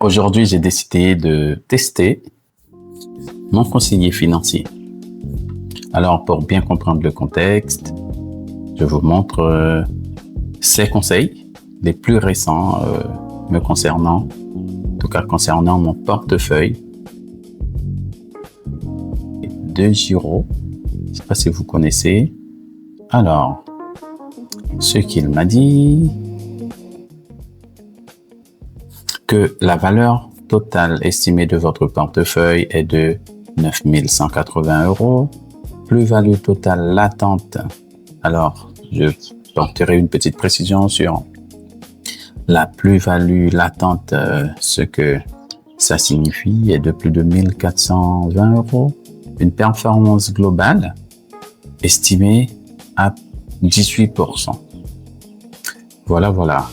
Aujourd'hui, j'ai décidé de tester mon conseiller financier. Alors, pour bien comprendre le contexte, je vous montre ces conseils, les plus récents me concernant, en tout cas concernant mon portefeuille de Giro. Je ne sais pas si vous connaissez. Alors, ce qu'il m'a dit, que la valeur totale estimée de votre portefeuille est de 9 180 €. Plus-value totale latente. Alors, je porterai une petite précision sur la plus-value latente, ce que ça signifie, est de plus de 1 420 €. Une performance globale estimée à 18%. Voilà.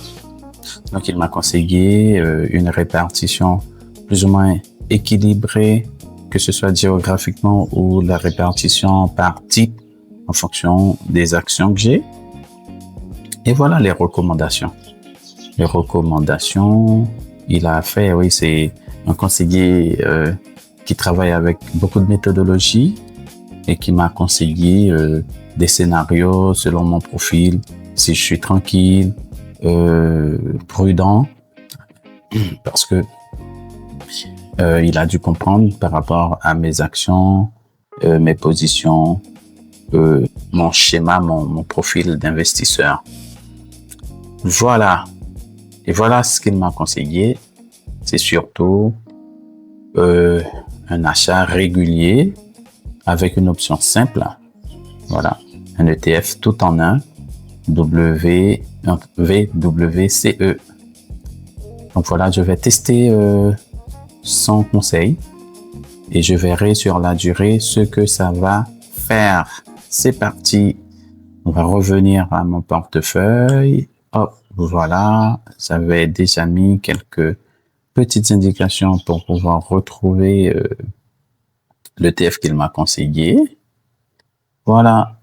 Donc, il m'a conseillé une répartition plus ou moins équilibrée, que ce soit géographiquement ou la répartition par type en fonction des actions que j'ai. Et voilà les recommandations. Les recommandations, il a fait, oui, c'est un conseiller qui travaille avec beaucoup de méthodologie et qui m'a conseillé des scénarios selon mon profil, si je suis tranquille, prudent, parce que il a dû comprendre par rapport à mes actions, mes positions, mon schéma, mon profil d'investisseur. Voilà. Et voilà ce qu'il m'a conseillé. C'est surtout un achat régulier avec une option simple. Voilà. Un ETF tout en un, VWCE. Donc voilà, je vais tester son conseil et je verrai sur la durée ce que ça va faire. C'est parti. On va revenir à mon portefeuille. Hop, voilà. J'avais déjà mis quelques petites indications pour pouvoir retrouver l'ETF qu'il m'a conseillé. Voilà.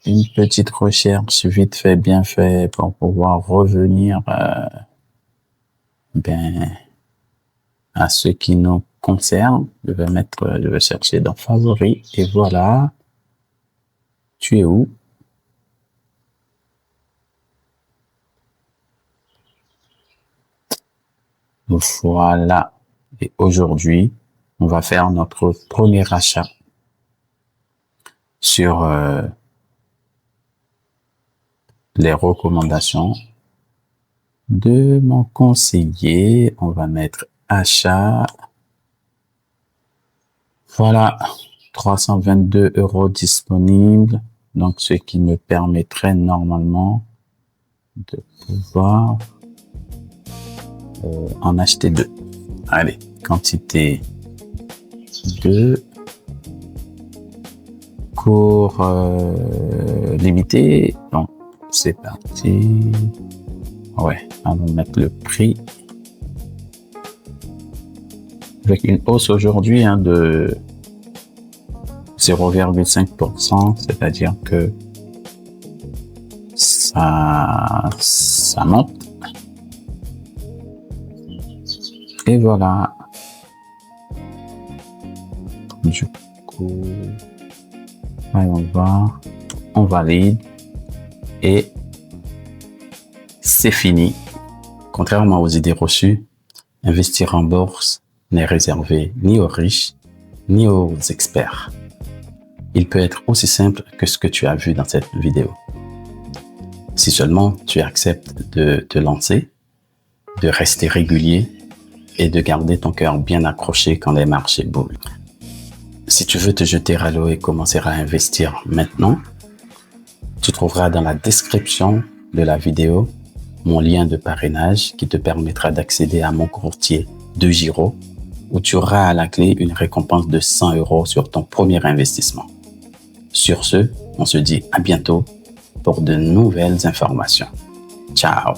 Une petite recherche vite fait, bien fait pour pouvoir revenir à ce qui nous concerne. Je vais chercher dans favoris et voilà. Tu es où? Voilà. Et aujourd'hui, on va faire notre premier achat sur les recommandations de mon conseiller. On va mettre achat. Voilà, 322 € disponibles. Donc, ce qui me permettrait normalement de pouvoir en acheter 2. Allez, quantité 2. Cours limité. Donc, c'est parti. Ouais, on va mettre le prix. Avec une hausse aujourd'hui de 0,5%, c'est-à-dire que ça monte. Et voilà. Du coup, voyons voir. On valide. Et c'est fini. Contrairement aux idées reçues, investir en bourse n'est réservé ni aux riches, ni aux experts. Il peut être aussi simple que ce que tu as vu dans cette vidéo. Si seulement tu acceptes de te lancer, de rester régulier et de garder ton cœur bien accroché quand les marchés bougent. Si tu veux te jeter à l'eau et commencer à investir maintenant, tu trouveras dans la description de la vidéo mon lien de parrainage qui te permettra d'accéder à mon courtier de Giro, où tu auras à la clé une récompense de 100 € sur ton premier investissement. Sur ce, on se dit à bientôt pour de nouvelles informations. Ciao!